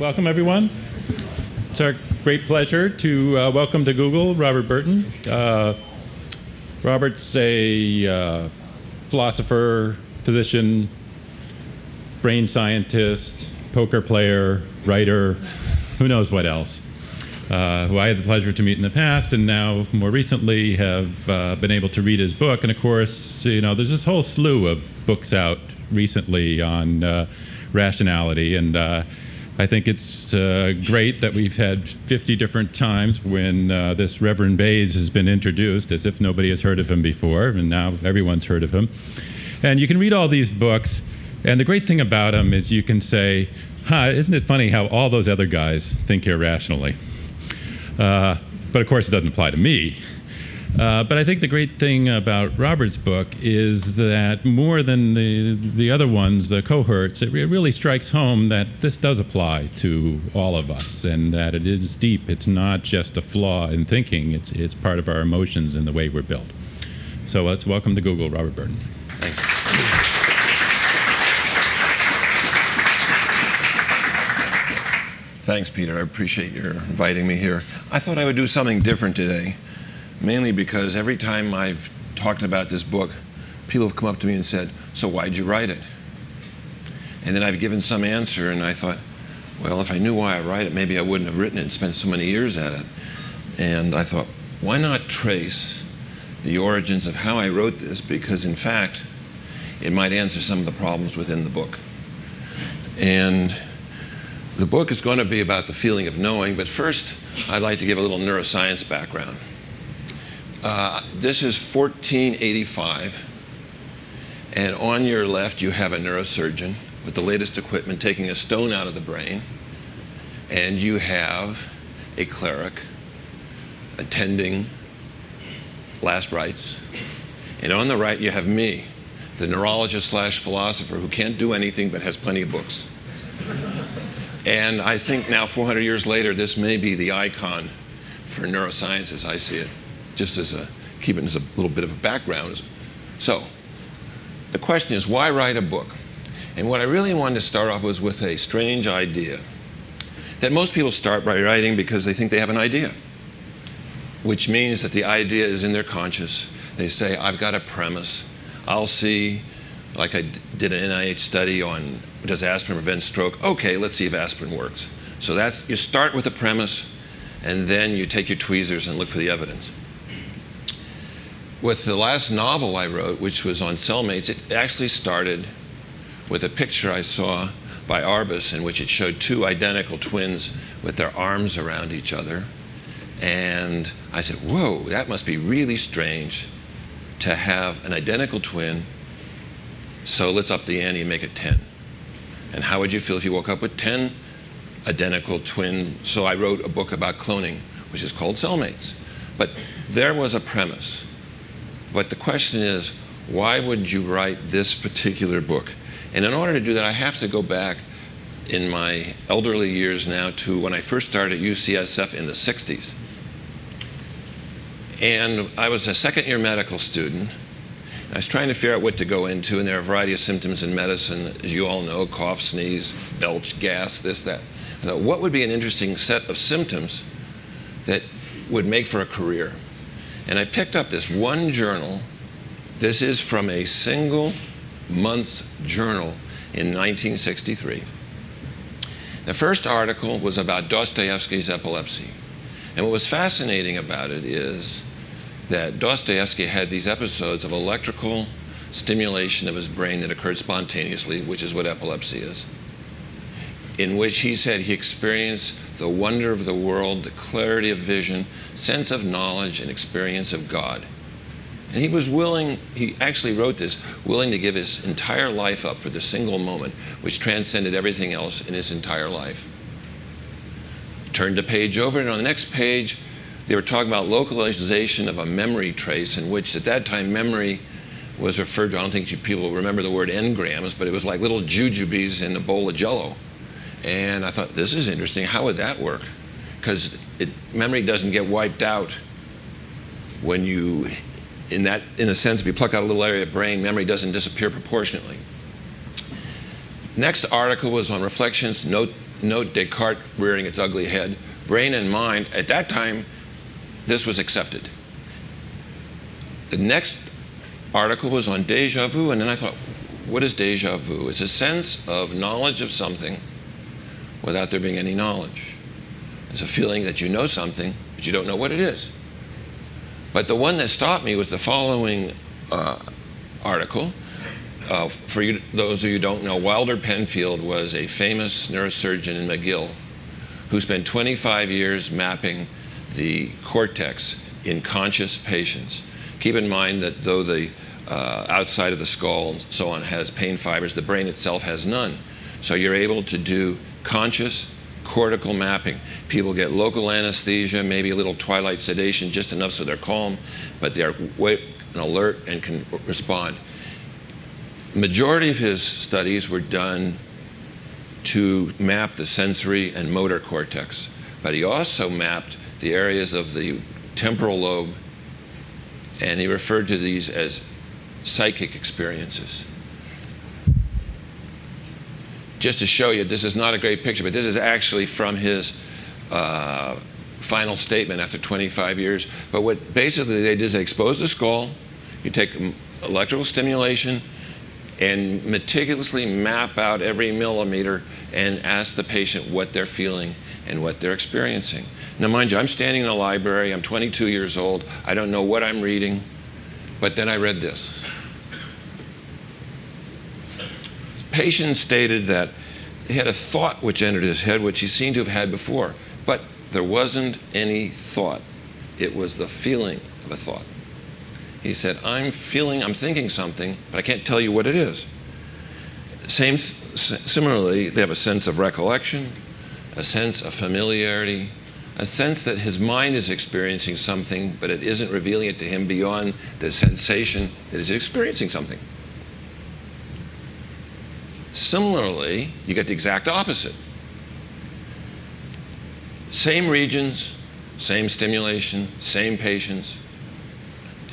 Welcome, everyone. It's our great pleasure to welcome to Google Robert Burton. Robert's a philosopher, physician, brain scientist, poker player, writer, who knows what else, who I had the pleasure to meet in the past, and now more recently have been able to read his book. And of course, there's this whole slew of books out recently on rationality, and I think it's great that we've had 50 different times when this Reverend Bayes has been introduced, as if nobody has heard of him before, and now everyone's heard of him. And you can read all these books, and the great thing about them is you can say, isn't it funny how all those other guys think irrationally? But of course it doesn't apply to me. But I think the great thing about Robert's book is that more than the other ones, the cohorts, it really strikes home that this does apply to all of us, and that it is deep. It's not just a flaw in thinking. It's part of our emotions and the way we're built. So let's welcome to Google, Robert Burton. Thanks. Thanks, Peter. I appreciate your inviting me here. I thought I would do something different today. Mainly because every time I've talked about this book, people have come up to me and said, so why'd you write it? And then I've given some answer, and I thought, well, if I knew why I write it, maybe I wouldn't have written it and spent so many years at it. And I thought, why not trace the origins of how I wrote this? Because in fact, it might answer some of the problems within the book. And the book is going to be about the feeling of knowing, but first, I'd like to give a little neuroscience background. This is 1485, and on your left you have a neurosurgeon with the latest equipment taking a stone out of the brain, and you have a cleric attending last rites, and on the right you have me, the neurologist slash philosopher who can't do anything but has plenty of books. And I think now 400 years later this may be the icon for neuroscience as I see it. Just as keep it as a little bit of a background. So, the question is, why write a book? And what I really wanted to start off was with a strange idea that most people start by writing because they think they have an idea, which means that the idea is in their conscious. They say, I've got a premise. I'll see, like I did an NIH study on, does aspirin prevent stroke? Okay, let's see if aspirin works. So you start with a premise, and then you take your tweezers and look for the evidence. With the last novel I wrote, which was on cellmates, it actually started with a picture I saw by Arbus in which it showed two identical twins with their arms around each other. And I said, whoa, that must be really strange to have an identical twin, so let's up the ante and make it 10. And how would you feel if you woke up with 10 identical twins? So I wrote a book about cloning, which is called Cellmates. But there was a premise. But the question is, why would you write this particular book? And in order to do that, I have to go back in my elderly years now to when I first started at UCSF in the 60s. And I was a second-year medical student. I was trying to figure out what to go into, and there are a variety of symptoms in medicine, as you all know, cough, sneeze, belch, gas, this, that. I thought, what would be an interesting set of symptoms that would make for a career? And I picked up this one journal. This is from a single month journal in 1963. The first article was about Dostoevsky's epilepsy. And what was fascinating about it is that Dostoevsky had these episodes of electrical stimulation of his brain that occurred spontaneously, which is what epilepsy is, in which he said he experienced the wonder of the world, the clarity of vision, sense of knowledge, and experience of God. And he was willing, he actually wrote this, willing to give his entire life up for the single moment, which transcended everything else in his entire life. Turned the page over, and on the next page, they were talking about localization of a memory trace, in which at that time memory was referred to, I don't think people remember the word engrams, but it was like little jujubes in a bowl of Jell-O. And I thought, this is interesting. How would that work? Because memory doesn't get wiped out when you, in a sense, if you pluck out a little area of brain, memory doesn't disappear proportionately. Next article was on reflections, note note Descartes rearing its ugly head. Brain and mind, at that time, this was accepted. The next article was on déjà vu, and then I thought, what is déjà vu? It's a sense of knowledge of something without there being any knowledge. It's a feeling that you know something, but you don't know what it is. But the one that stopped me was the following article. For you, those of you who don't know, Wilder Penfield was a famous neurosurgeon in McGill who spent 25 years mapping the cortex in conscious patients. Keep in mind that though the outside of the skull and so on has pain fibers, the brain itself has none. So you're able to do conscious cortical mapping. People get local anesthesia, maybe a little twilight sedation, just enough so they're calm, but they're awake and alert and can respond. Majority of his studies were done to map the sensory and motor cortex, but he also mapped the areas of the temporal lobe, and he referred to these as psychic experiences. Just to show you, this is not a great picture, but this is actually from his final statement after 25 years. But what basically they did is they exposed the skull, you take electrical stimulation, and meticulously map out every millimeter and ask the patient what they're feeling and what they're experiencing. Now, mind you, I'm standing in a library, I'm 22 years old, I don't know what I'm reading, but then I read this. The patient stated that he had a thought which entered his head, which he seemed to have had before, but there wasn't any thought. It was the feeling of a thought. He said, I'm thinking something, but I can't tell you what it is. Similarly, they have a sense of recollection, a sense of familiarity, a sense that his mind is experiencing something, but it isn't revealing it to him beyond the sensation that he's experiencing something. Similarly, you get the exact opposite. Same regions, same stimulation, same patients,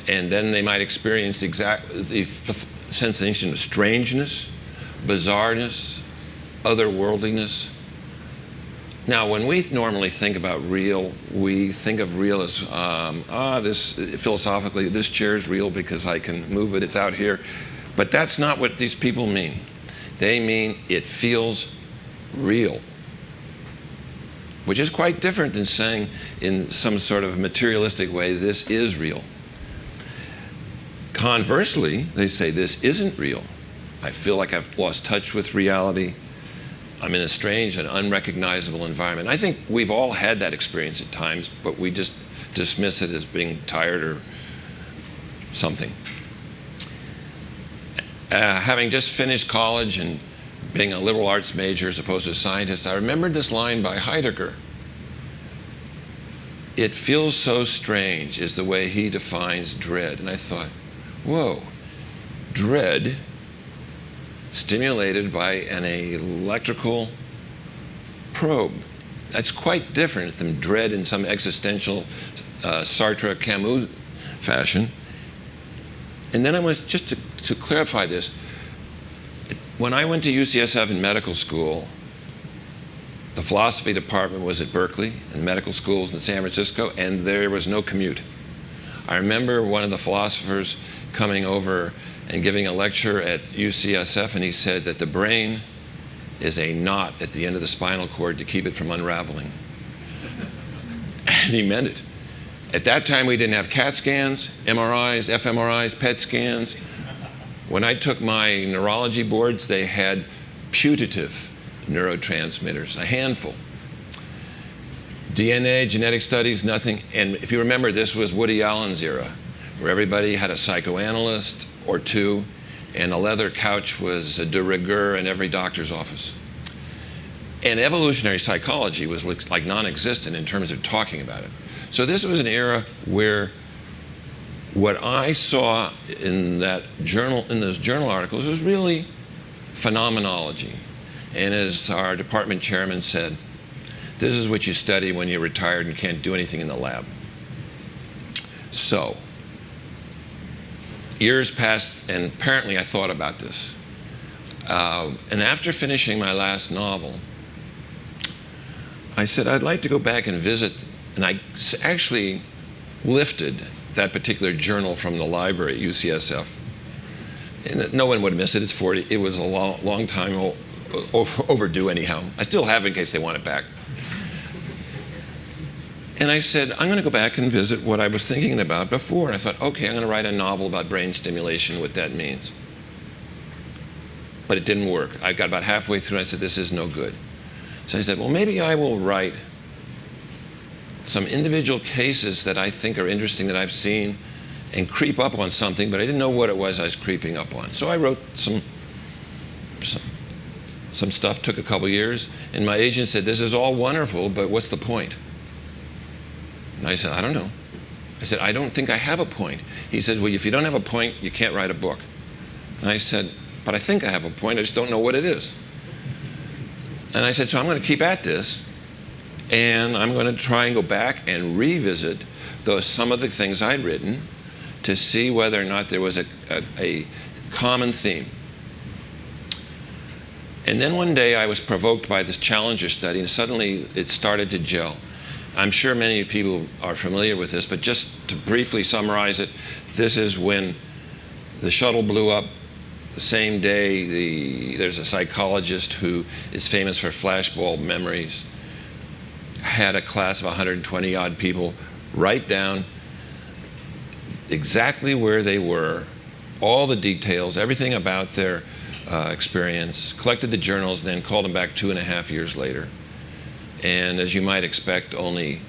and then they might experience the sensation of strangeness, bizarreness, otherworldliness. Now, when we normally think about real, we think of real as, philosophically, this chair is real because I can move it, it's out here. But that's not what these people mean. They mean it feels real, which is quite different than saying in some sort of materialistic way, this is real. Conversely, they say this isn't real. I feel like I've lost touch with reality. I'm in a strange and unrecognizable environment. I think we've all had that experience at times, but we just dismiss it as being tired or something. Having just finished college and being a liberal arts major as opposed to a scientist, I remembered this line by Heidegger. It feels so strange is the way he defines dread. And I thought, whoa, dread stimulated by an electrical probe. That's quite different than dread in some existential Sartre Camus fashion. And then I was, just to clarify this, when I went to UCSF in medical school, the philosophy department was at Berkeley and medical schools in San Francisco, and there was no commute. I remember one of the philosophers coming over and giving a lecture at UCSF, and he said that the brain is a knot at the end of the spinal cord to keep it from unraveling. And he meant it. At that time, we didn't have CAT scans, MRIs, fMRIs, PET scans. When I took my neurology boards, they had putative neurotransmitters, a handful. DNA, genetic studies, nothing. And if you remember, this was Woody Allen's era, where everybody had a psychoanalyst or two, and a leather couch was de rigueur in every doctor's office. And evolutionary psychology was like non-existent in terms of talking about it. So this was an era where what I saw in that journal, in those journal articles, was really phenomenology. And as our department chairman said, this is what you study when you're retired and can't do anything in the lab. So, years passed, and apparently I thought about this. And after finishing my last novel, I said, I'd like to go back and visit, and I actually lifted that particular journal from the library at UCSF. And no one would miss it. It's 40. It was a long time overdue anyhow. I still have it in case they want it back. And I said, I'm going to go back and visit what I was thinking about before. And I thought, okay, I'm going to write a novel about brain stimulation, what that means. But it didn't work. I got about halfway through and I said, this is no good. So I said, well, maybe I will write some individual cases that I think are interesting that I've seen and creep up on something, but I didn't know what it was I was creeping up on. So I wrote some stuff, took a couple years, and my agent said, this is all wonderful, but what's the point? And I said, I don't know. I said, I don't think I have a point. He said, well, if you don't have a point, you can't write a book. And I said, but I think I have a point, I just don't know what it is. And I said, so I'm going to keep at this, and I'm going to try and go back and revisit some of the things I'd written to see whether or not there was a common theme. And then one day I was provoked by this Challenger study, and suddenly it started to gel. I'm sure many people are familiar with this, but just to briefly summarize it, this is when the shuttle blew up. The same day, there's a psychologist who is famous for flashbulb memories, had a class of 120 odd people write down exactly where they were, all the details, everything about their experience, collected the journals, and then called them back 2.5 years later. And as you might expect, only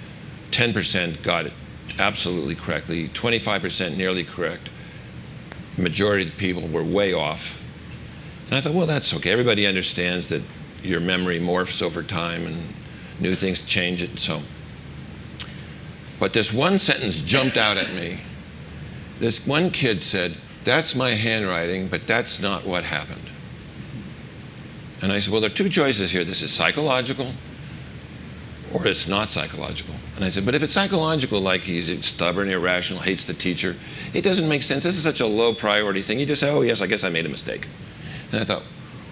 10% got it absolutely correctly, 25% nearly correct. The majority of the people were way off. And I thought, well, that's okay. Everybody understands that your memory morphs over time and new things change it. So, but this one sentence jumped out at me. This one kid said, that's my handwriting, but that's not what happened. And I said, well, there are two choices here. This is psychological or it's not psychological. And I said, but if it's psychological, like he's stubborn, irrational, hates the teacher, it doesn't make sense. This is such a low priority thing. You just say, oh, yes, I guess I made a mistake. And I thought,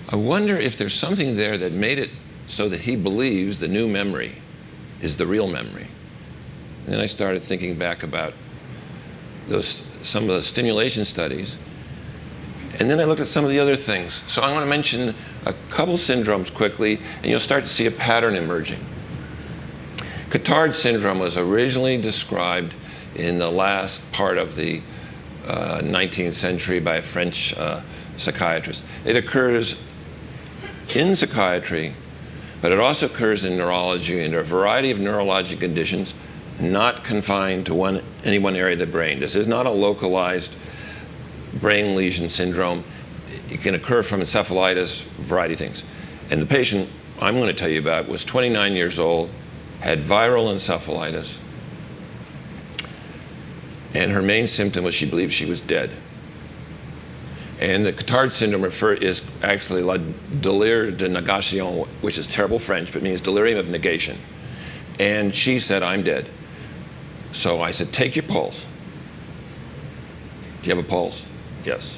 I wonder if there's something there that made it so that he believes the new memory is the real memory. And then I started thinking back about some of the stimulation studies. And then I looked at some of the other things. So I'm going to mention a couple syndromes quickly, and you'll start to see a pattern emerging. Cotard syndrome was originally described in the last part of the 19th century by a French psychiatrist. It occurs in psychiatry, but it also occurs in neurology and a variety of neurologic conditions, not confined to any one area of the brain. This is not a localized brain lesion syndrome. It can occur from encephalitis, a variety of things. And the patient I'm going to tell you about was 29 years old, had viral encephalitis, and her main symptom was she believed she was dead. And the Cotard syndrome is actually la délire de négation, which is terrible French, but means delirium of negation. And she said, I'm dead. So I said, take your pulse. Do you have a pulse? Yes.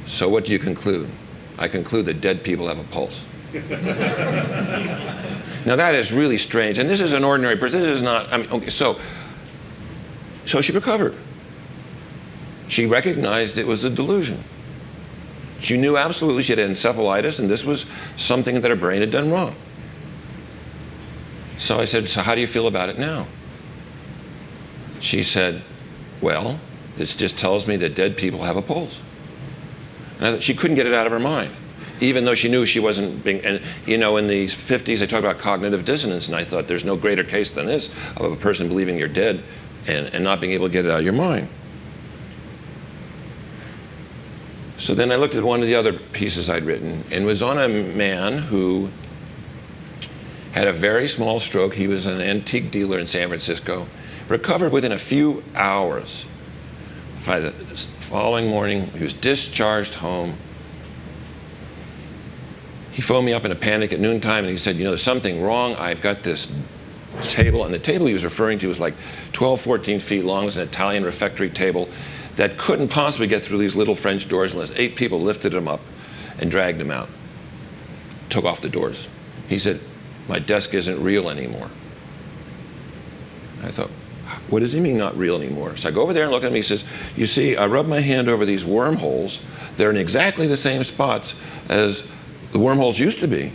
So what do you conclude? I conclude that dead people have a pulse. Now that is really strange, and this is an ordinary person. This is not, I mean, okay, so she recovered. She recognized it was a delusion. She knew absolutely she had encephalitis, and this was something that her brain had done wrong. So I said, so how do you feel about it now? She said, well, this just tells me that dead people have a pulse. And she couldn't get it out of her mind, even though she knew she wasn't being, and you know, in the 50s, they talked about cognitive dissonance, and I thought there's no greater case than this of a person believing you're dead and not being able to get it out of your mind. So then I looked at one of the other pieces I'd written, and it was on a man who had a very small stroke. He was an antique dealer in San Francisco, recovered within a few hours. By the following morning, he was discharged home. He phoned me up in a panic at noontime, and he said, you know, there's something wrong. I've got this table, and the table he was referring to was like 12, 14 feet long. It was an Italian refectory table that couldn't possibly get through these little French doors unless 8 people lifted him up and dragged him out, took off the doors. He said, my desk isn't real anymore. I thought, what does he mean not real anymore? So I go over there and look at him. He says, you see, I rub my hand over these wormholes. They're in exactly the same spots as the wormholes used to be,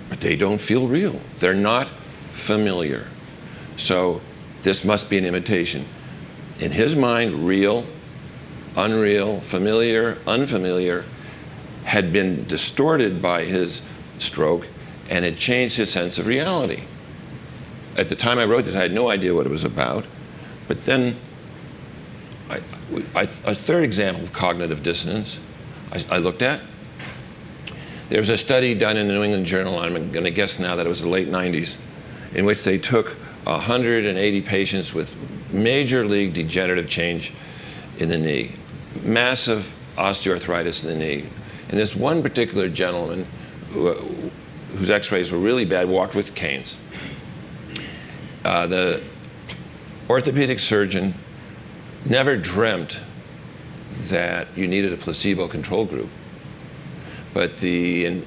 but they don't feel real. They're not familiar. So this must be an imitation. In his mind, real, unreal, familiar, unfamiliar had been distorted by his stroke, and it changed his sense of reality. At the time I wrote this, I had no idea what it was about. But then, a third example of cognitive dissonance I looked at. There was a study done in the New England Journal, I'm going to guess now that it was the late 90s, in which they took 180 patients with major league degenerative change in the knee, massive osteoarthritis in the knee. And this one particular gentleman, whose x-rays were really bad, walked with canes. The orthopedic surgeon never dreamt that you needed a placebo control group. But the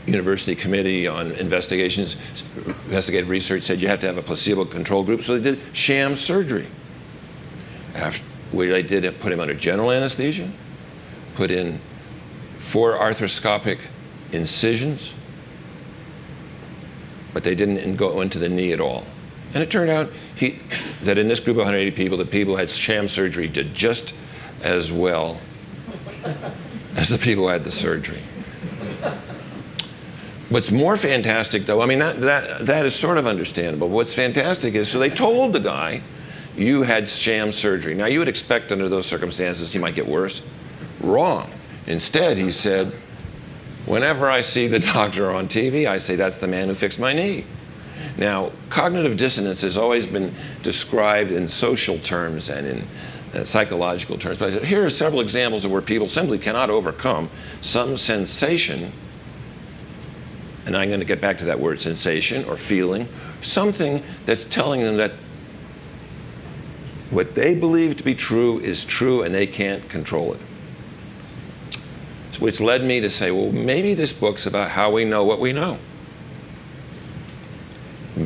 University Committee on Investigative Research said you have to have a placebo control group, so they did sham surgery. What they did, put him under general anesthesia, put in 4 arthroscopic incisions, but they didn't go into the knee at all. And it turned out that in this group of 180 people, the people who had sham surgery did just as well as the people who had the surgery. What's more fantastic, though, I mean, that is sort of understandable. What's fantastic is, so they told the guy, you had sham surgery. Now, you would expect under those circumstances he might get worse. Wrong. Instead, he said, whenever I see the doctor on TV, I say, that's the man who fixed my knee. Now, cognitive dissonance has always been described in social terms and in psychological terms. But here are several examples of where people simply cannot overcome some sensation, and I'm going to get back to that word, sensation or feeling, something that's telling them that what they believe to be true is true and they can't control it. Which led me to say, well, maybe this book's about how we know what we know.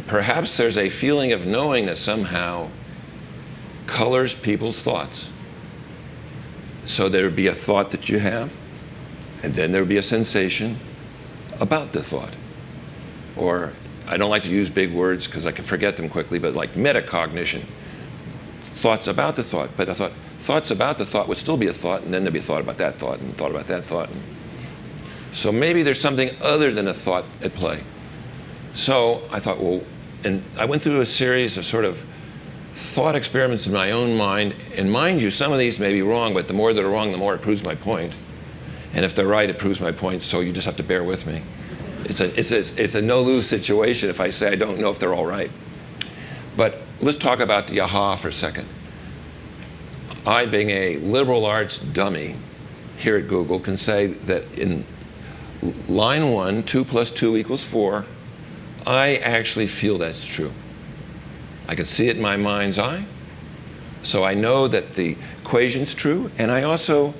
Perhaps there's a feeling of knowing that somehow colors people's thoughts. So there would be a thought that you have, and then there would be a sensation about the thought. Or, I don't like to use big words because I can forget them quickly, but like metacognition. Thoughts about the thought. But I thought, thoughts about the thought would still be a thought, and then there'd be a thought about that thought, and thought about that thought. So maybe there's something other than a thought at play. So I thought, well, and I went through a series of sort of thought experiments in my own mind, and mind you, some of these may be wrong, but the more that are wrong, the more it proves my point. And if they're right, it proves my point, so you just have to bear with me. It's a no-lose situation if I say I don't know if they're all right. But let's talk about the aha for a second. I, being a liberal arts dummy here at Google, can say that in line 1, 2 plus 2 equals 4, I actually feel that's true. I can see it in my mind's eye. So I know that the equation's true, and I also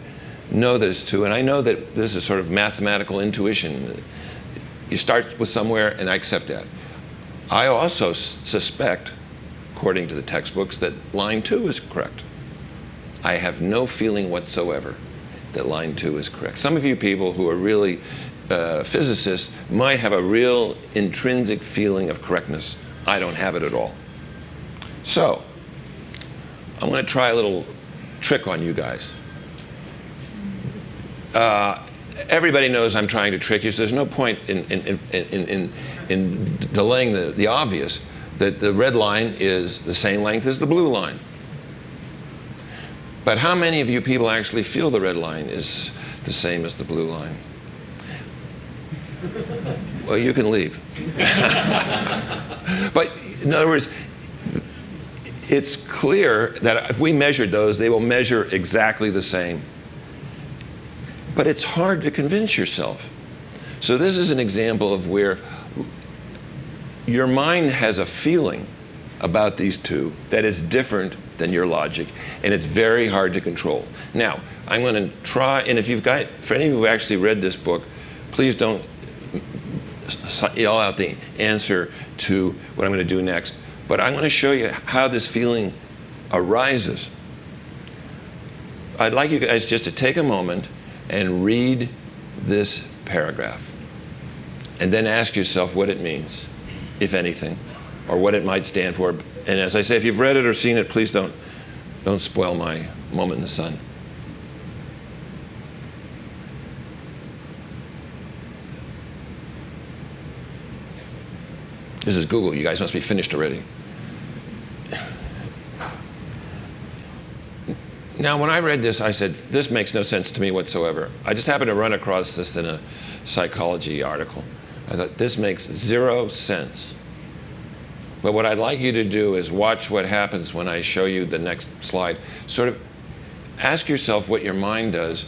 know that it's true, and I know that this is sort of mathematical intuition. You start with somewhere, and I accept that. I also suspect, according to the textbooks, that line 2 is correct. I have no feeling whatsoever that line 2 is correct. Some of you people who are really physicists might have a real intrinsic feeling of correctness. I don't have it at all. So, I'm going to try a little trick on you guys. Everybody knows I'm trying to trick you, so there's no point in delaying the obvious, that the red line is the same length as the blue line. But how many of you people actually feel the red line is the same as the blue line? Well, you can leave. But in other words, it's clear that if we measured those, they will measure exactly the same. But it's hard to convince yourself. So this is an example of where your mind has a feeling about these two that is different than your logic, and it's very hard to control. Now, I'm going to try, and if you've got, for any of you who actually read this book, please don't yell out the answer to what I'm going to do next. But I'm going to show you how this feeling arises. I'd like you guys just to take a moment and read this paragraph. And then ask yourself what it means, if anything, or what it might stand for. And as I say, if you've read it or seen it, please don't spoil my moment in the sun. This is Google. You guys must be finished already. Now, when I read this, I said, this makes no sense to me whatsoever. I just happened to run across this in a psychology article. I thought, this makes 0 sense. But what I'd like you to do is watch what happens when I show you the next slide. Sort of ask yourself what your mind does.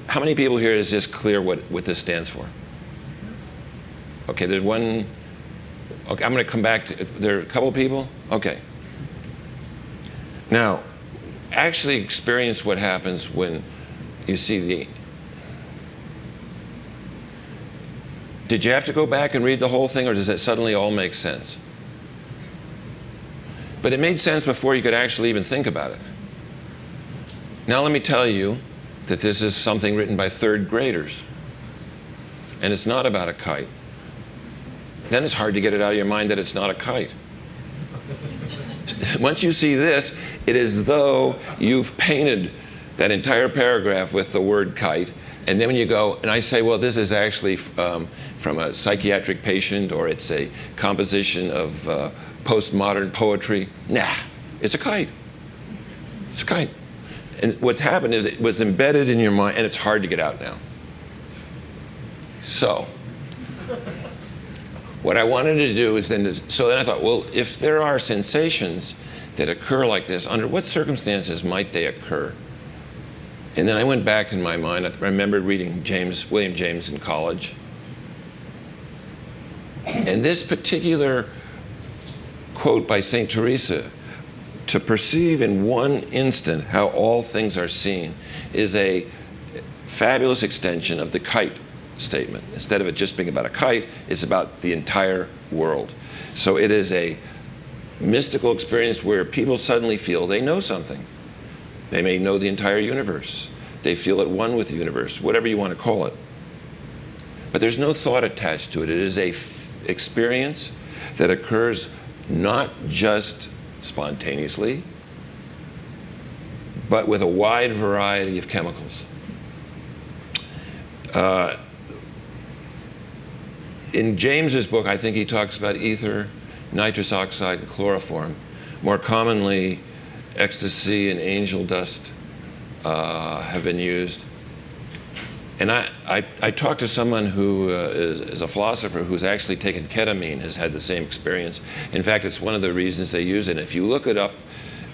How many people here is this clear what this stands for? Okay, there's one. Okay, I'm going to come back to, there are a couple people? Okay. Now, actually experience what happens when you see the. Did you have to go back and read the whole thing, or does it suddenly all make sense? But it made sense before you could actually even think about it. Now let me tell you that this is something written by 3rd graders. And it's not about a kite. Then it's hard to get it out of your mind that it's not a kite. Once you see this, it is as though you've painted that entire paragraph with the word kite. And then when you go, and I say, well, this is actually from a psychiatric patient, or it's a composition of postmodern poetry. Nah, it's a kite. It's a kite. And what's happened is it was embedded in your mind, and it's hard to get out now. So, what I wanted to do is then I thought, well, if there are sensations that occur like this, under what circumstances might they occur? And then I went back in my mind. I remembered reading William James in college. And this particular quote by St. Teresa, to perceive in one instant how all things are seen, is a fabulous extension of the kite statement. Instead of it just being about a kite, it's about the entire world. So it is a mystical experience where people suddenly feel they know something. They may know the entire universe. They feel at one with the universe, whatever you want to call it. But there's no thought attached to it. It is a experience that occurs not just spontaneously, but with a wide variety of chemicals. In James's book, I think he talks about ether, nitrous oxide, and chloroform. More commonly, ecstasy and angel dust have been used. And I talked to someone who is a philosopher who's actually taken ketamine, has had the same experience. In fact, it's one of the reasons they use it. If you look it up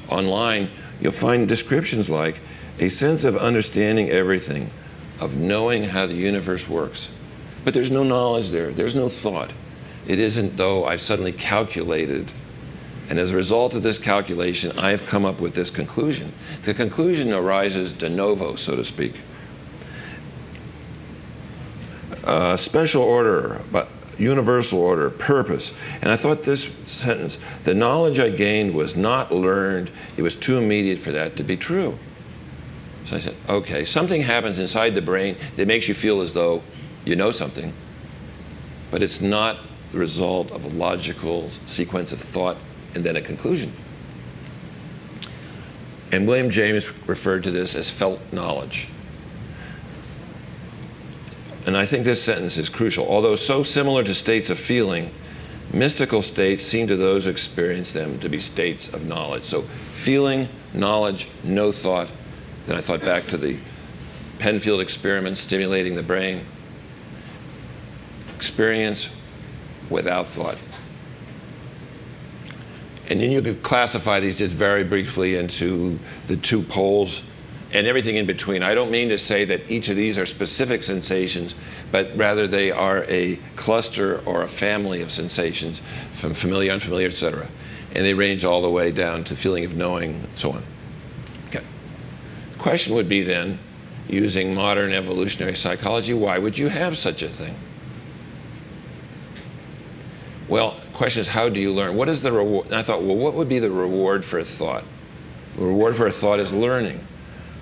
online, you'll find descriptions like a sense of understanding everything, of knowing how the universe works. But there's no knowledge there. There's no thought. It isn't though I've suddenly calculated, and as a result of this calculation, I've come up with this conclusion. The conclusion arises de novo, so to speak. Special order, but universal order, purpose. And I thought this sentence, the knowledge I gained was not learned. It was too immediate for that to be true. So I said, okay, something happens inside the brain that makes you feel as though you know something, but it's not the result of a logical sequence of thought and then a conclusion. And William James referred to this as felt knowledge. And I think this sentence is crucial. Although so similar to states of feeling, mystical states seem to those who experience them to be states of knowledge. So feeling, knowledge, no thought. Then I thought back to the Penfield experiment stimulating the brain. Experience without thought. And then you could classify these just very briefly into the two poles and everything in between. I don't mean to say that each of these are specific sensations, but rather they are a cluster or a family of sensations, from familiar, unfamiliar, etc. And they range all the way down to feeling of knowing, and so on. Okay. The question would be then, using modern evolutionary psychology, why would you have such a thing? Well, the question is, how do you learn? What is the reward? And I thought, well, what would be the reward for a thought? The reward for a thought is learning.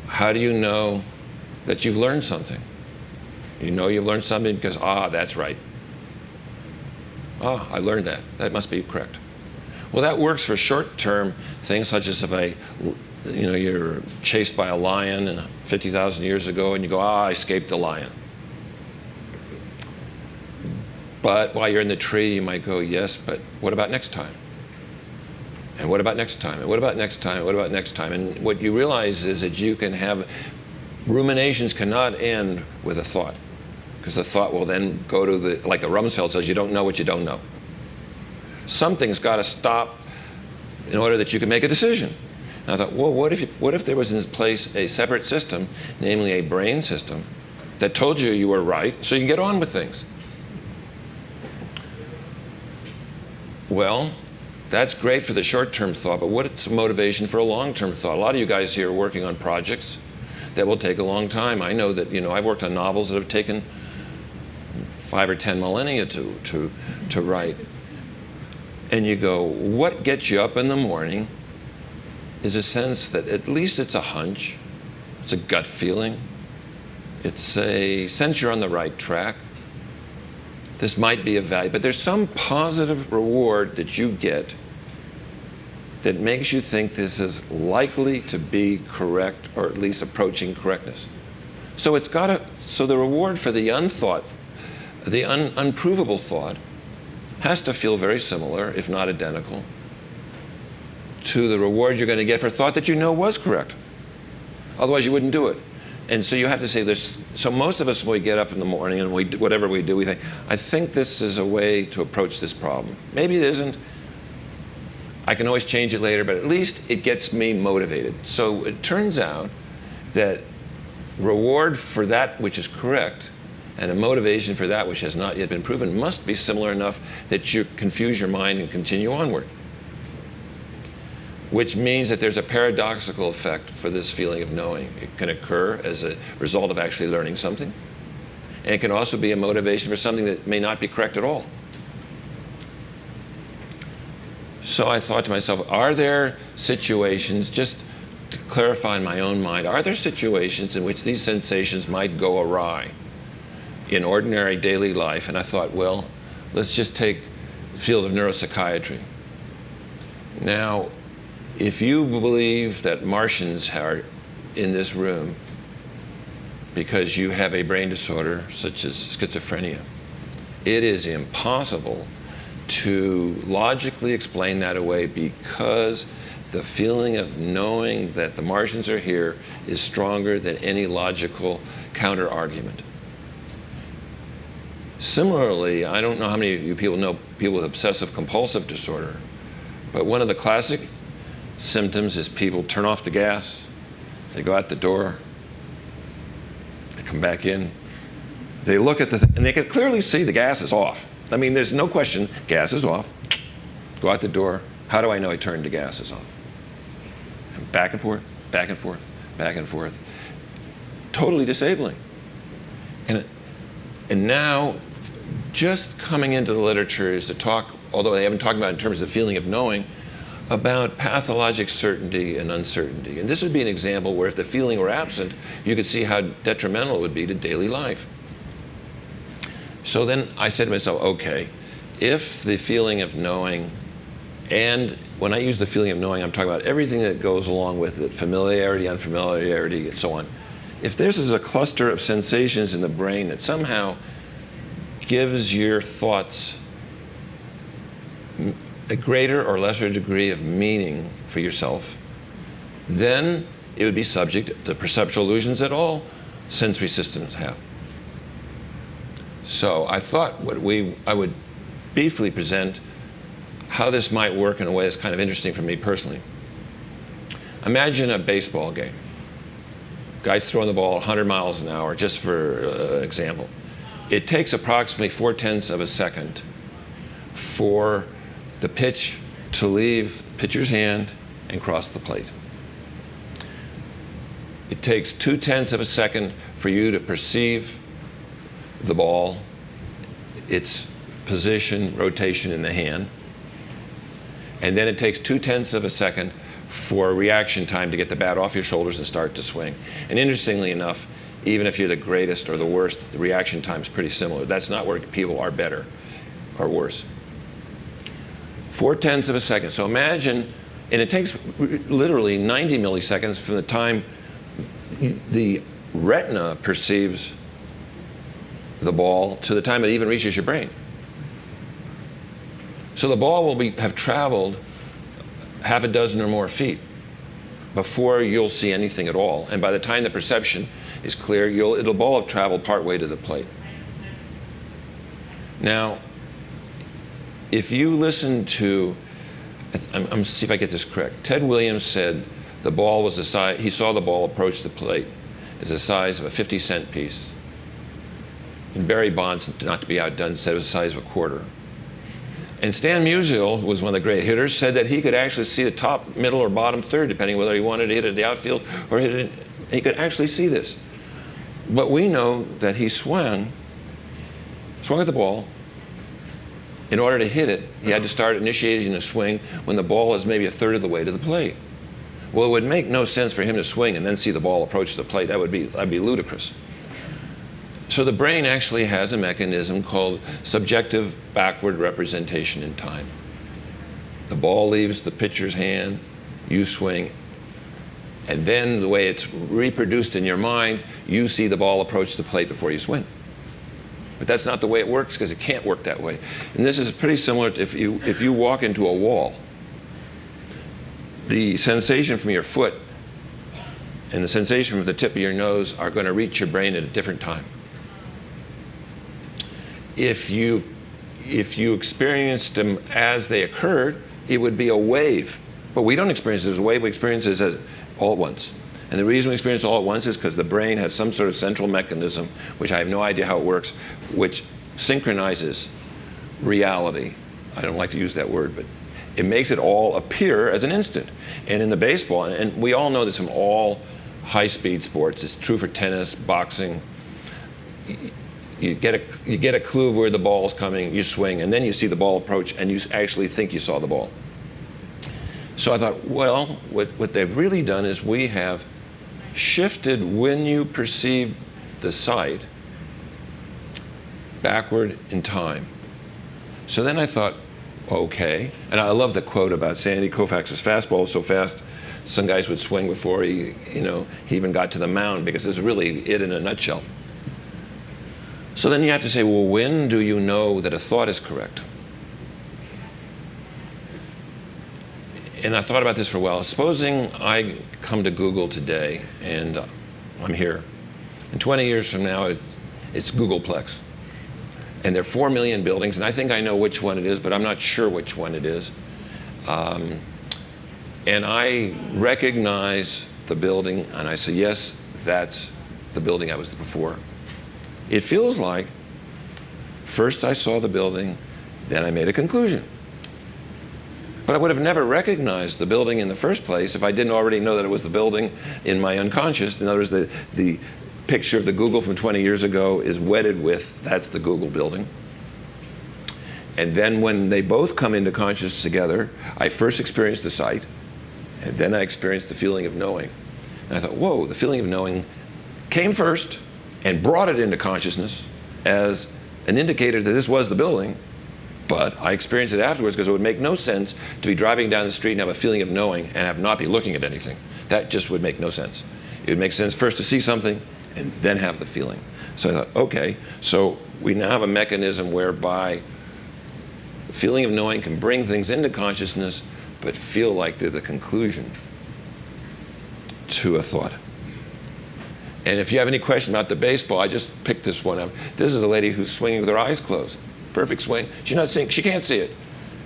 How do you know that you've learned something? You know you've learned something because, that's right. I learned that. That must be correct. Well, that works for short-term things, such as if you're chased by a lion 50,000 years ago, and you go, I escaped the lion. But while you're in the tree, you might go, yes, but what about next time? And what about next time? And what about next time? And what about next time? And what you realize is that you can have, ruminations cannot end with a thought. Because the thought will then go to like the Rumsfeld says, you don't know what you don't know. Something's got to stop in order that you can make a decision. And I thought, well, what if there was in place a separate system, namely a brain system, that told you you were right, so you can get on with things? Well, that's great for the short-term thought, but what's the motivation for a long-term thought? A lot of you guys here are working on projects that will take a long time. I know that, I've worked on novels that have taken 5 or 10 millennia to write. And you go, what gets you up in the morning is a sense that at least it's a hunch, it's a gut feeling, it's a sense you're on the right track. This might be of value, but there's some positive reward that you get that makes you think this is likely to be correct, or at least approaching correctness. So so the reward for the unthought, the unprovable thought, has to feel very similar, if not identical, to the reward you're going to get for a thought that you know was correct. Otherwise, you wouldn't do it. And so you have to say so most of us, when we get up in the morning and whatever we do, we think, I think this is a way to approach this problem. Maybe it isn't. I can always change it later, but at least it gets me motivated. So it turns out that reward for that which is correct and a motivation for that which has not yet been proven must be similar enough that you confuse your mind and continue onward. Which means that there's a paradoxical effect for this feeling of knowing. It can occur as a result of actually learning something. And it can also be a motivation for something that may not be correct at all. So I thought to myself, are there situations, just to clarify in my own mind, are there situations in which these sensations might go awry in ordinary daily life? And I thought, well, let's just take the field of neuropsychiatry. Now, if you believe that Martians are in this room because you have a brain disorder such as schizophrenia, it is impossible to logically explain that away, because the feeling of knowing that the Martians are here is stronger than any logical counter-argument. Similarly, I don't know how many of you people know people with obsessive-compulsive disorder, but one of the classic symptoms is people turn off the gas, they go out the door, they come back in, they look at and they can clearly see the gas is off. I mean, there's no question, gas is off. Go out the door. How do I know I turned the gases on? Back and forth, back and forth, back and forth. Totally disabling. And now, just coming into the literature is to talk, although they haven't talked about it in terms of the feeling of knowing, about pathologic certainty and uncertainty. And this would be an example where if the feeling were absent, you could see how detrimental it would be to daily life. So then I said to myself, okay, if the feeling of knowing, and when I use the feeling of knowing, I'm talking about everything that goes along with it, familiarity, unfamiliarity, and so on. If this is a cluster of sensations in the brain that somehow gives your thoughts a greater or lesser degree of meaning for yourself, then it would be subject to perceptual illusions that all sensory systems have. So I thought I would briefly present how this might work in a way that's kind of interesting for me personally. Imagine a baseball game. Guy's throwing the ball 100 miles an hour, just for example. It takes approximately 0.4 of a second for the pitch to leave the pitcher's hand and cross the plate. It takes 0.2 of a second for you to perceive the ball, its position, rotation in the hand. And then it takes 0.2 of a second for reaction time to get the bat off your shoulders and start to swing. And interestingly enough, even if you're the greatest or the worst, the reaction time is pretty similar. That's not where people are better or worse. 0.4 of a second. So imagine, and it takes literally 90 milliseconds from the time the retina perceives the ball to the time it even reaches your brain. So the ball will have traveled half a dozen or more feet before you'll see anything at all. And by the time the perception is clear, it'll ball have traveled partway to the plate. Now, if you listen to, I'm going to see if I get this correct. Ted Williams said the ball was the size, he saw the ball approach the plate as the size of a 50-cent piece. And Barry Bonds, not to be outdone, said it was the size of a quarter. And Stan Musial, who was one of the great hitters, said that he could actually see the top, middle, or bottom third, depending whether he wanted to hit it at the outfield or hit it. He could actually see this. But we know that he swung at the ball. In order to hit it, he had to start initiating a swing when the ball is maybe a third of the way to the plate. Well, it would make no sense for him to swing and then see the ball approach the plate. That'd be ludicrous. So the brain actually has a mechanism called subjective backward representation in time. The ball leaves the pitcher's hand, you swing, and then the way it's reproduced in your mind, you see the ball approach the plate before you swing. But that's not the way it works, because it can't work that way. And this is pretty similar to if you walk into a wall. The sensation from your foot and the sensation from the tip of your nose are going to reach your brain at a different time. If you experienced them as they occurred, it would be a wave. But we don't experience it as a wave, we experience it as all at once. And the reason we experience it all at once is because the brain has some sort of central mechanism, which I have no idea how it works, which synchronizes reality. I don't like to use that word, but it makes it all appear as an instant. And in the baseball, and we all know this from all high-speed sports, it's true for tennis, boxing, you get a clue of where the ball is coming, you swing, and then you see the ball approach, and you actually think you saw the ball. So I thought, well, what they've really done is we have shifted when you perceive the sight backward in time. So then I thought, okay, and I love the quote about Sandy Koufax's fastball was so fast, some guys would swing before he even got to the mound, because it's really it in a nutshell. So then you have to say, well, when do you know that a thought is correct? And I thought about this for a while. Supposing I come to Google today and I'm here. And 20 years from now, it's Googleplex. And there are 4 million buildings, and I think I know which one it is, but I'm not sure which one it is. And I recognize the building, and I say, yes, that's the building I was before. It feels like first I saw the building, then I made a conclusion. But I would have never recognized the building in the first place if I didn't already know that it was the building in my unconscious. In other words, the picture of the Google from 20 years ago is wedded with, that's the Google building. And then when they both come into consciousness together, I first experienced the sight, and then I experienced the feeling of knowing. And I thought, whoa, the feeling of knowing came first and brought it into consciousness as an indicator that this was the building, but I experienced it afterwards because it would make no sense to be driving down the street and have a feeling of knowing and not be looking at anything. That just would make no sense. It would make sense first to see something and then have the feeling. So I thought, okay, so we now have a mechanism whereby the feeling of knowing can bring things into consciousness but feel like they're the conclusion to a thought. And if you have any question about the baseball, I just picked this one up. This is a lady who's swinging with her eyes closed. Perfect swing. She's not seeing, she can't see it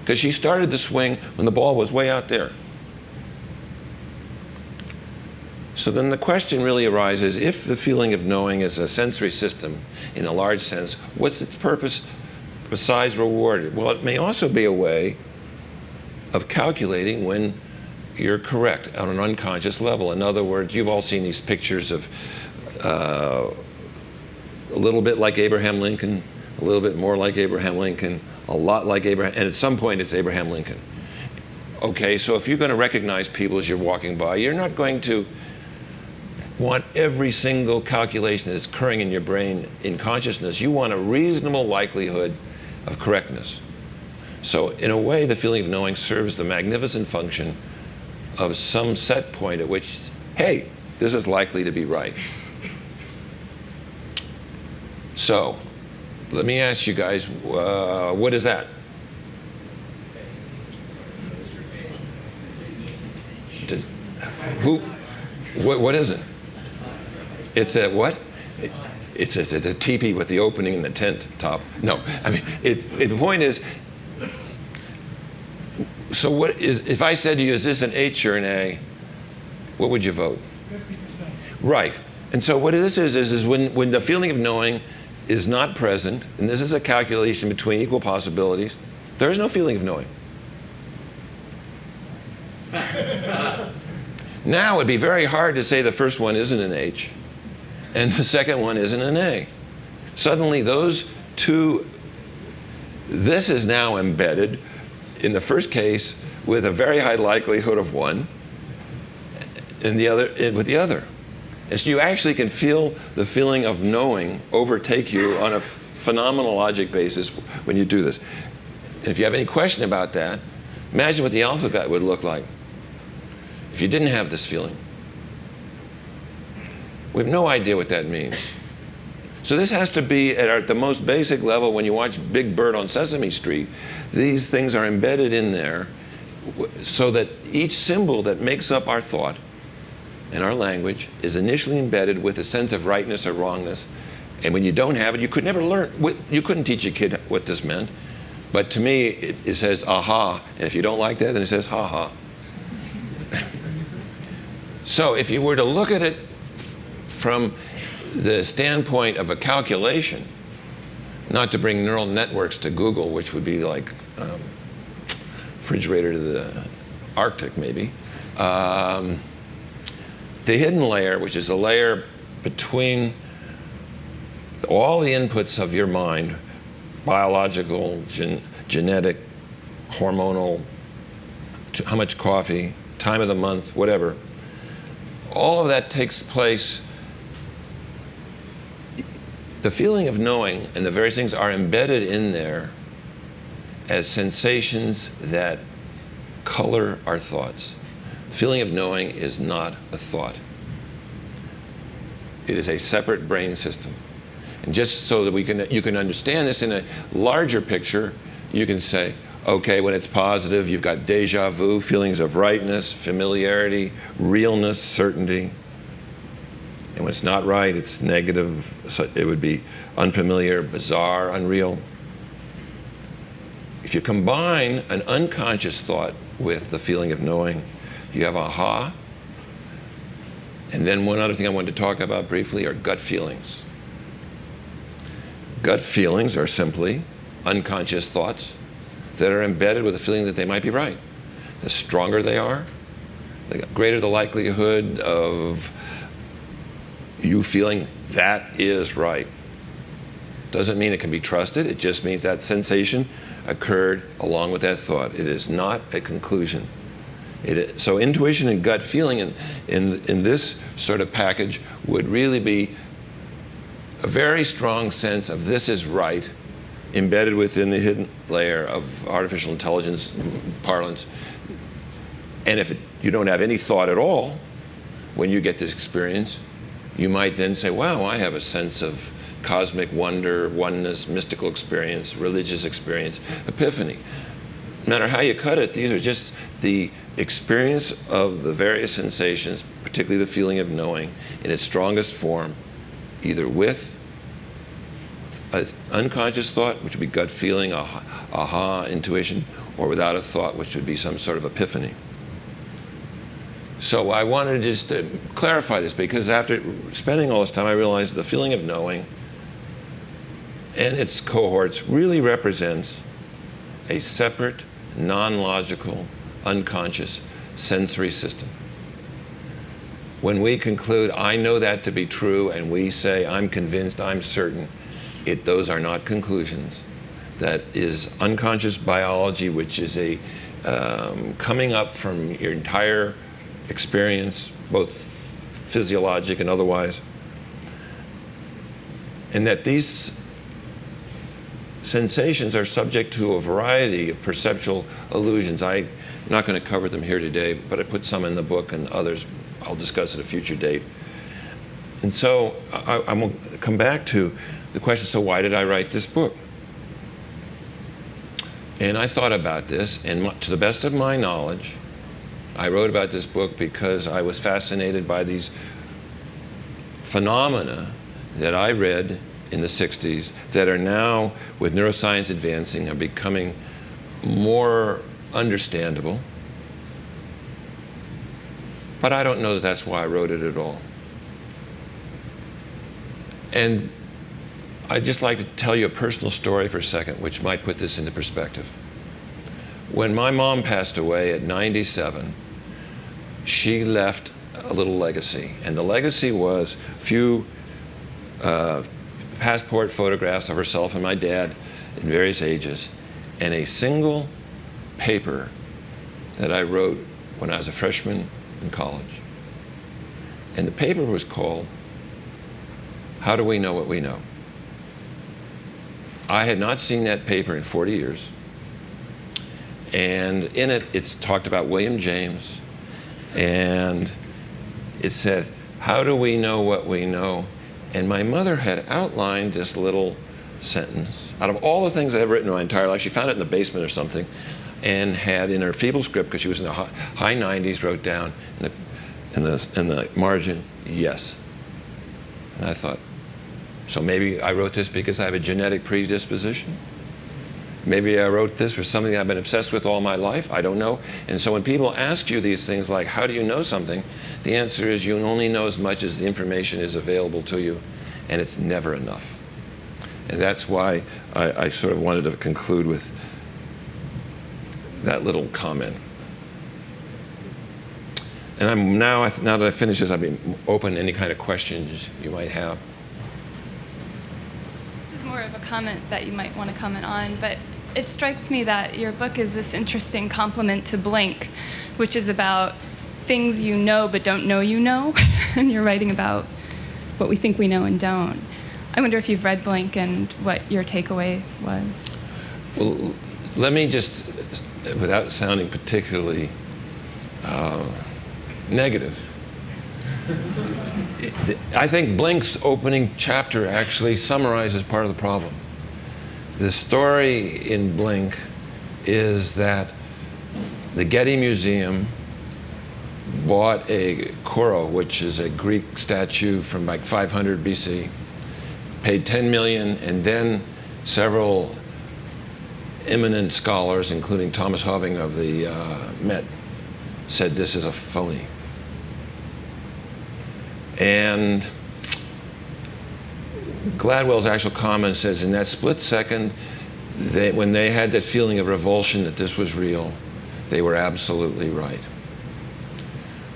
because she started the swing when the ball was way out there. So then the question really arises, if the feeling of knowing is a sensory system in a large sense, what's its purpose besides reward? Well, it may also be a way of calculating when you're correct on an unconscious level. In other words, you've all seen these pictures of a little bit like Abraham Lincoln a little bit more like Abraham Lincoln, a lot like Abraham, and at some point it's Abraham Lincoln. Okay, so if you're going to recognize people as you're walking by, you're not going to want every single calculation that's occurring in your brain in consciousness. You want a reasonable likelihood of correctness. So in a way, the feeling of knowing serves the magnificent function of some set point at which, hey, this is likely to be right. So let me ask you guys, what is that? What is it? It's a what? It's a teepee with the opening in the tent top. No, I mean, the point is, so what is, if I said to you, is this an H or an A, what would you vote? 50%. Right. And so what this is when the feeling of knowing is not present, and this is a calculation between equal possibilities, there is no feeling of knowing. Now it'd be very hard to say the first one isn't an H and the second one isn't an A. Suddenly those two, this is now embedded in the first case with a very high likelihood of one, and the other with the other. And so you actually can feel the feeling of knowing overtake you on a phenomenologic basis when you do this. And if you have any question about that, imagine what the alphabet would look like if you didn't have this feeling. We have no idea what that means. So this has to be at the most basic level. When you watch Big Bird on Sesame Street, these things are embedded in there so that each symbol that makes up our thought and our language is initially embedded with a sense of rightness or wrongness. And when you don't have it, you could never learn. You couldn't teach a kid what this meant. But to me, it says aha. And if you don't like that, then it says ha ha. So if you were to look at it from the standpoint of a calculation, not to bring neural networks to Google, which would be like refrigerator to the Arctic maybe, the hidden layer, which is a layer between all the inputs of your mind, biological, genetic, hormonal, how much coffee, time of the month, whatever, all of that takes place. The feeling of knowing and the various things are embedded in there as sensations that color our thoughts. The feeling of knowing is not a thought. It is a separate brain system. And just so that you can understand this in a larger picture, you can say, okay, when it's positive, you've got déjà vu, feelings of rightness, familiarity, realness, certainty. And when it's not right, it's negative. So it would be unfamiliar, bizarre, unreal. If you combine an unconscious thought with the feeling of knowing, you have aha. And then one other thing I wanted to talk about briefly are gut feelings. Gut feelings are simply unconscious thoughts that are embedded with a feeling that they might be right. The stronger they are, the greater the likelihood of you feeling that is right. Doesn't mean it can be trusted. It just means that sensation occurred along with that thought. It is not a conclusion. So intuition and gut feeling in this sort of package would really be a very strong sense of this is right, embedded within the hidden layer of artificial intelligence parlance. And if you don't have any thought at all, when you get this experience, you might then say, wow, I have a sense of cosmic wonder, oneness, mystical experience, religious experience, epiphany. No matter how you cut it, these are just the experience of the various sensations, particularly the feeling of knowing, in its strongest form, either with an unconscious thought, which would be gut feeling, aha, intuition, or without a thought, which would be some sort of epiphany. So I wanted to just clarify this, because after spending all this time, I realized the feeling of knowing and its cohorts really represents a separate, non-logical, unconscious sensory system. When we conclude, I know that to be true, and we say, I'm convinced, I'm certain, Those are not conclusions. That is unconscious biology, which is a coming up from your entire experience, both physiologic and otherwise. And that these sensations are subject to a variety of perceptual illusions. I'm not going to cover them here today, but I put some in the book, and others I'll discuss at a future date. And so I'm going to come back to the question, so why did I write this book? And I thought about this, and to the best of my knowledge, I wrote about this book because I was fascinated by these phenomena that I read in the 60s that are now, with neuroscience advancing, are becoming more understandable. But I don't know that that's why I wrote it at all. And I'd just like to tell you a personal story for a second, which might put this into perspective. When my mom passed away at 97, she left a little legacy. And the legacy was a few passport photographs of herself and my dad in various ages, and a single paper that I wrote when I was a freshman in college. And the paper was called, "How Do We Know What We Know?" I had not seen that paper in 40 years. And in it, it's talked about William James. And it said, "How do we know what we know?" And my mother had outlined this little sentence. Out of all the things I've written in my entire life, she found it in the basement or something, and had in her feeble script, because she was in the high 90s, wrote down in the margin, "Yes." And I thought, so maybe I wrote this because I have a genetic predisposition. Maybe I wrote this for something I've been obsessed with all my life. I don't know. And so when people ask you these things like, how do you know something? The answer is you only know as much as the information is available to you, and it's never enough. And that's why I sort of wanted to conclude with that little comment. And I'm now that I finish this, I'll be open to any kind of questions you might have. This is more of a comment that you might want to comment on, but it strikes me that your book is this interesting complement to Blink, which is about things you know but don't know you know, and you're writing about what we think we know and don't. I wonder if you've read Blink and what your takeaway was. Well, let me just, without sounding particularly negative, I think Blink's opening chapter actually summarizes part of the problem. The story in Blink is that the Getty Museum bought a koro, which is a Greek statue from like 500 BC, paid $10 million, and then several eminent scholars, including Thomas Hoving of the Met, said this is a phony. And Gladwell's actual comment says in that split second, when they had that feeling of revulsion that this was real, they were absolutely right.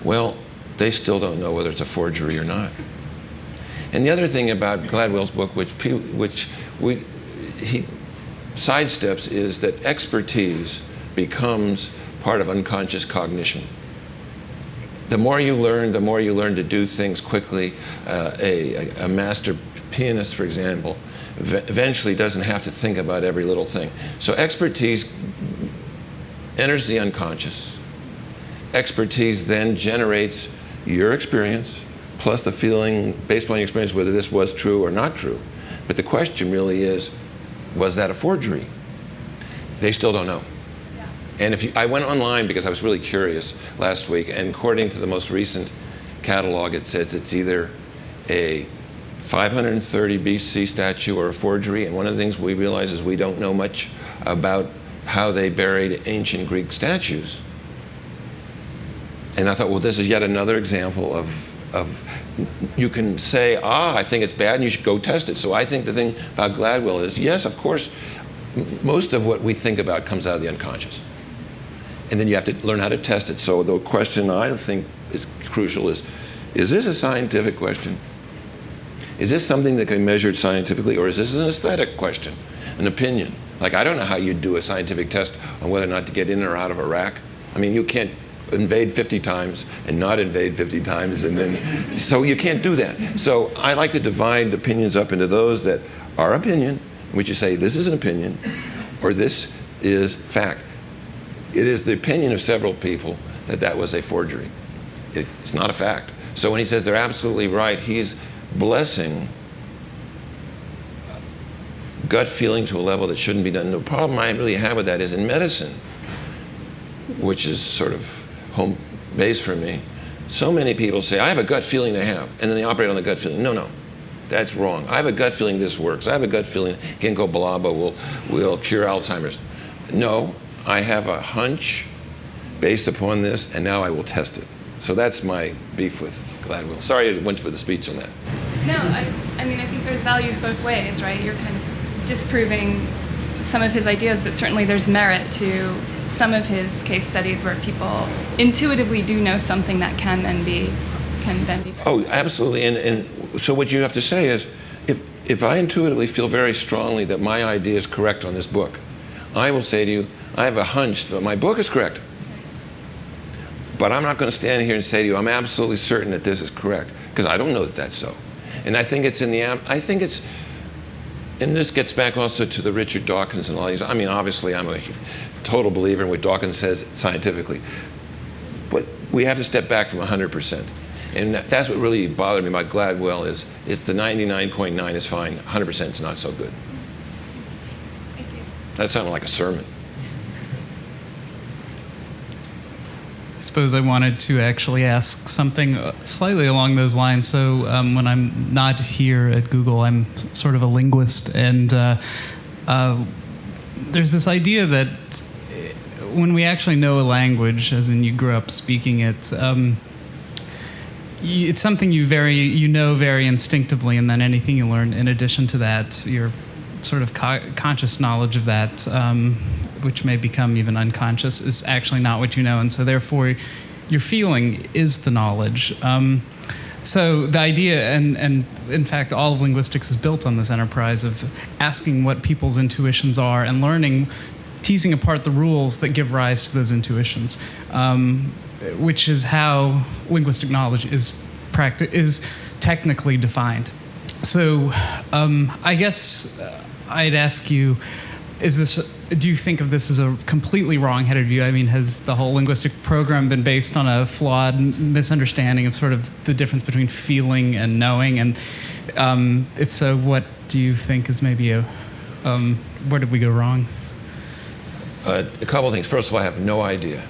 Well, they still don't know whether it's a forgery or not. And the other thing about Gladwell's book, which he sidesteps, is that expertise becomes part of unconscious cognition. The more you learn to do things quickly. A master pianist, for example, eventually doesn't have to think about every little thing. So expertise enters the unconscious. Expertise then generates your experience, plus the feeling, based upon your experience, whether this was true or not true. But the question really is, was that a forgery? They still don't know. And I went online because I was really curious last week, and according to the most recent catalog, it says it's either a 530 BC statue or a forgery. And one of the things we realize is we don't know much about how they buried ancient Greek statues. And I thought, well, this is yet another example of you can say, I think it's bad, and you should go test it. So I think the thing about Gladwell is, yes, of course, most of what we think about comes out of the unconscious. And then you have to learn how to test it. So the question I think is crucial is this a scientific question? is this something that can be measured scientifically, or is this an aesthetic question, an opinion? Like, I don't know how you'd do a scientific test on whether or not to get in or out of Iraq. I mean, you can't invade 50 times and not invade 50 times, and then, so you can't do that. So I like to divide opinions up into those that are opinion, in which you say, this is an opinion, or this is fact. It is the opinion of several people that that was a forgery. It's not a fact. So when he says they're absolutely right, he's blessing gut feeling to a level that shouldn't be done. The problem I really have with that is in medicine, which is sort of home base for me, so many people say, I have a gut feeling they have, and then they operate on the gut feeling. No, that's wrong. I have a gut feeling this works. I have a gut feeling ginkgo biloba will cure Alzheimer's. No, I have a hunch based upon this, and now I will test it. So that's my beef with Gladwell. Sorry I went for the speech on that. No, I mean, I think there's values both ways, right? You're kind of disproving some of his ideas, but certainly there's merit to some of his case studies where people intuitively do know something that can then be Oh, absolutely. And so what you have to say is, if I intuitively feel very strongly that my idea is correct on this book, I will say to you, I have a hunch that my book is correct. But I'm not going to stand here and say to you, I'm absolutely certain that this is correct, because I don't know that that's so. And I think it's and this gets back also to the Richard Dawkins and all these. I mean, obviously, I'm a total believer in what Dawkins says scientifically. But we have to step back from 100%. And that's what really bothered me about Gladwell is the 99.9 is fine, 100% is not so good. Thank you. That sounded like a sermon. I suppose I wanted to actually ask something slightly along those lines. So when I'm not here at Google, I'm sort of a linguist, and there's this idea that when we actually know a language, as in you grew up speaking it, it's something you know very instinctively, and then anything you learn in addition to that, your sort of conscious knowledge of that, which may become even unconscious, is actually not what you know, and so therefore your feeling is the knowledge. So the idea, and in fact all of linguistics is built on this enterprise of asking what people's intuitions are and teasing apart the rules that give rise to those intuitions, which is how linguistic knowledge is technically defined. So I guess I'd ask you, do you think of this as a completely wrong-headed view? I mean, has the whole linguistic program been based on a flawed misunderstanding of sort of the difference between feeling and knowing? And if so, what do you think is maybe where did we go wrong? A couple of things. First of all, I have no idea,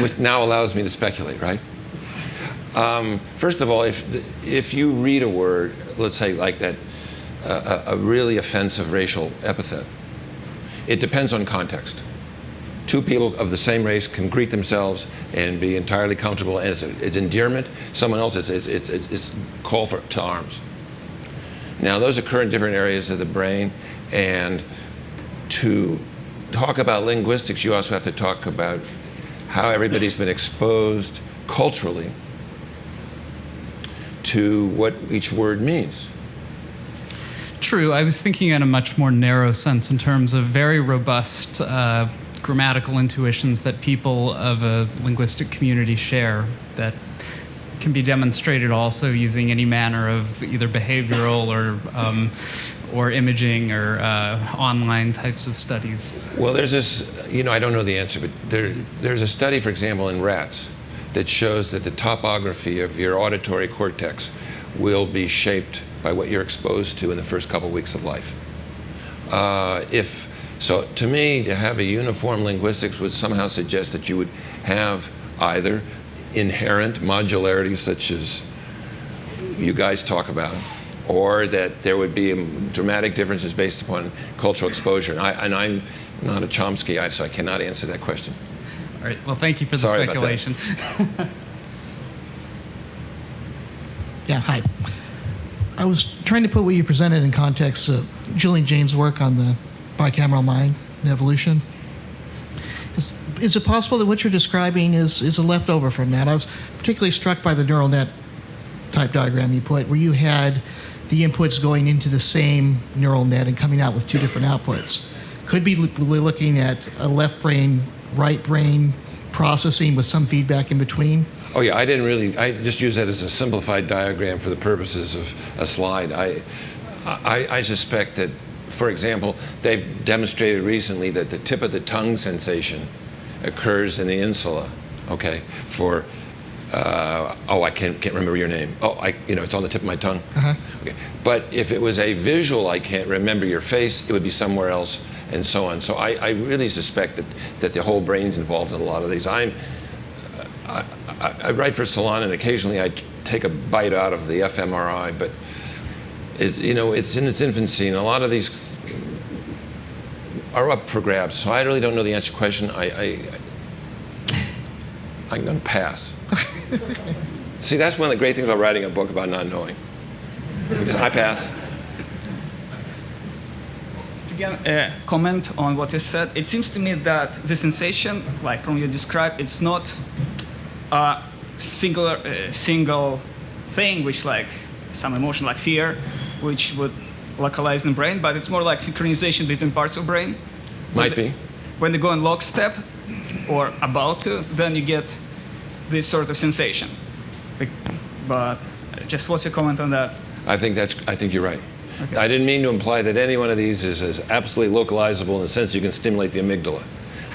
which now allows me to speculate, right? First of all, if you read a word, let's say like that, a really offensive racial epithet, it depends on context. Two people of the same race can greet themselves and be entirely comfortable, and it's endearment. Someone else, it's call to arms. Now, those occur in different areas of the brain, and to talk about linguistics, you also have to talk about how everybody's been exposed culturally to what each word means. True. I was thinking in a much more narrow sense in terms of very robust grammatical intuitions that people of a linguistic community share that can be demonstrated also using any manner of either behavioral or imaging or online types of studies. Well, there's this, I don't know the answer, but there's a study, for example, in rats that shows that the topography of your auditory cortex will be shaped by what you're exposed to in the first couple weeks of life. So to me, to have a uniform linguistics would somehow suggest that you would have either inherent modularities such as you guys talk about, or that there would be dramatic differences based upon cultural exposure. And I'm not a Chomsky, so I cannot answer that question. All right, well, thank you for the Sorry speculation. Yeah, hi. I was trying to put what you presented in context of Julian Jaynes' work on the bicameral mind and evolution. Is it possible that what you're describing is a leftover from that? I was particularly struck by the neural net type diagram you put, where you had the inputs going into the same neural net and coming out with two different outputs. Could be looking at a left brain, right brain processing with some feedback in between. Oh yeah, I just use that as a simplified diagram for the purposes of a slide. I suspect that, for example, they've demonstrated recently that the tip of the tongue sensation occurs in the insula, okay, for, I can't remember your name. It's on the tip of my tongue. Uh-huh. Okay. But if it was a visual, I can't remember your face, it would be somewhere else, and so on. So I really suspect that the whole brain's involved in a lot of these. I write for Salon, and occasionally I take a bite out of the fMRI, but it's in its infancy, and a lot of these are up for grabs. So I really don't know the answer to the question. I'm going to pass. See, that's one of the great things about writing a book about not knowing. I pass. Again, comment on what you said. It seems to me that the sensation, like from you described, it's not a single thing, which like some emotion like fear, which would localize in the brain, but it's more like synchronization between parts of brain. Might be. When they go in lockstep or about to, then you get this sort of sensation. But just what's your comment on that? I think you're right. Okay. I didn't mean to imply that any one of these is absolutely localizable in the sense you can stimulate the amygdala.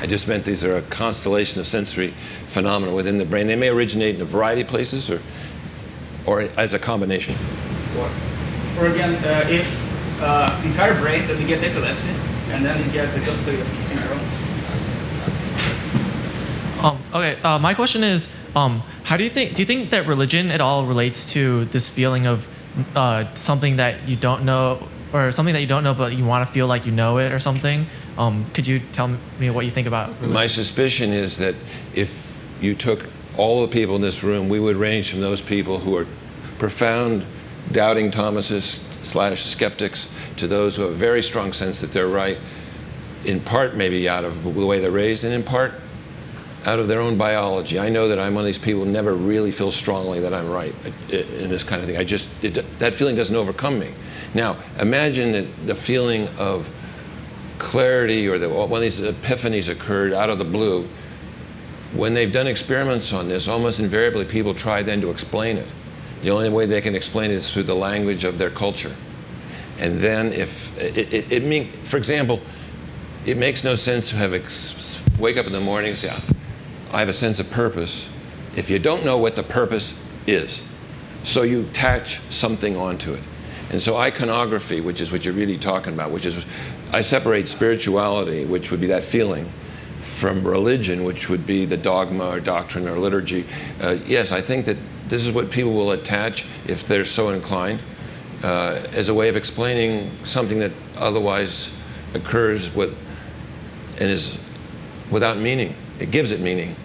I just meant these are a constellation of sensory phenomena within the brain. They may originate in a variety of places or as a combination. Or again, if entire brain, then you get epilepsy, and then you get the Dostoevsky syndrome. My question is, do you think that religion at all relates to this feeling of something that you don't know, or something that you don't know but you want to feel like you know it or something? Could you tell me what you think about religion? My suspicion is that if you took all the people in this room, we would range from those people who are profound doubting Thomases / skeptics to those who have a very strong sense that they're right, in part maybe out of the way they're raised, and in part out of their own biology. I know that I'm one of these people who never really feel strongly that I'm right in this kind of thing. That feeling doesn't overcome me. Now, imagine that the feeling of clarity or that one of these epiphanies occurred out of the blue. When they've done experiments on this, almost invariably people try then to explain it. The only way they can explain it is through the language of their culture. And then if for example, it makes no sense to wake up in the morning and say, I have a sense of purpose, if you don't know what the purpose is. So you attach something onto it. And so iconography, which is what you're really talking about, I separate spirituality, which would be that feeling, from religion, which would be the dogma or doctrine or liturgy. Yes, I think that this is what people will attach, if they're so inclined, as a way of explaining something that otherwise occurs and is without meaning. It gives it meaning,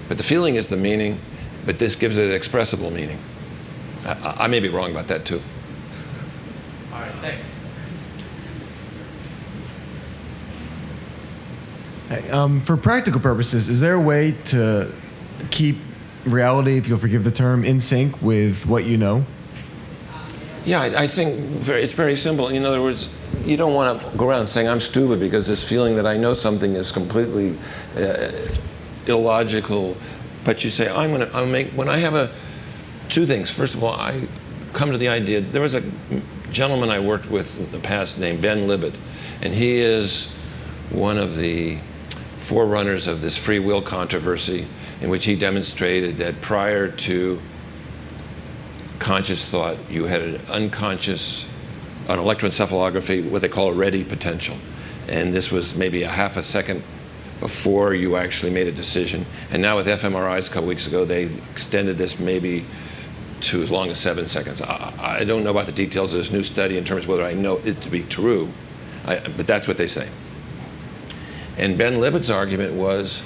but the feeling is the meaning, but this gives it an expressible meaning. I may be wrong about that too. All right, thanks. Hey, for practical purposes, is there a way to keep reality, if you'll forgive the term, in sync with what you know? Yeah, I think it's very simple. In other words, you don't want to go around saying I'm stupid because this feeling that I know something is completely illogical. But you say when I have two things. First of all, I come to the idea. There was a gentleman I worked with in the past named Ben Libet, and he is one of the forerunners of this free will controversy, in which he demonstrated that prior to conscious thought, you had an unconscious, an electroencephalography, what they call a ready potential. And this was maybe a half a second before you actually made a decision. And now with fMRIs a couple weeks ago, they extended this maybe to as long as 7 seconds. I don't know about the details of this new study in terms of whether I know it to be true, but that's what they say. And Ben Libet's argument was,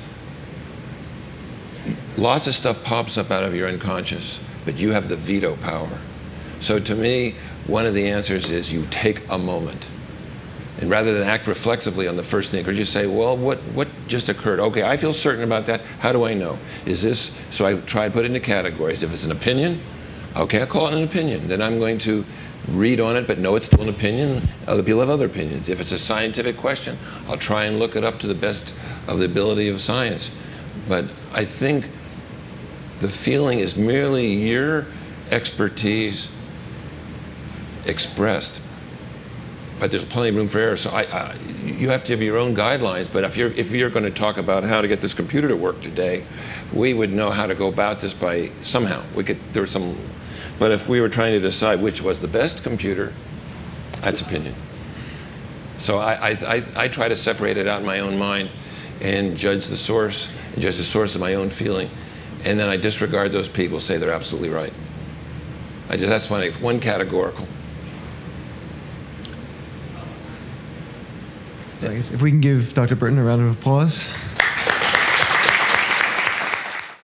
lots of stuff pops up out of your unconscious, but you have the veto power. So to me, one of the answers is you take a moment. And rather than act reflexively on the first thing, could you say, well, what just occurred? Okay, I feel certain about that. How do I know? Is this, so I try to put it into categories. If it's an opinion, Okay, I'll call it an opinion. Then I'm going to read on it, but know it's still an opinion. Other people have other opinions. If it's a scientific question, I'll try and look it up to the best of the ability of science. But I think the feeling is merely your expertise expressed. But there's plenty of room for error. So you have to have your own guidelines. But if you're going to talk about how to get this computer to work today, we would know how to go about this by somehow. There's some. But if we were trying to decide which was the best computer, that's opinion. So I try to separate it out in my own mind and judge the source of my own feeling. And then I disregard those people, say they're absolutely right. That's one categorical. I guess if we can give Dr. Burton a round of applause.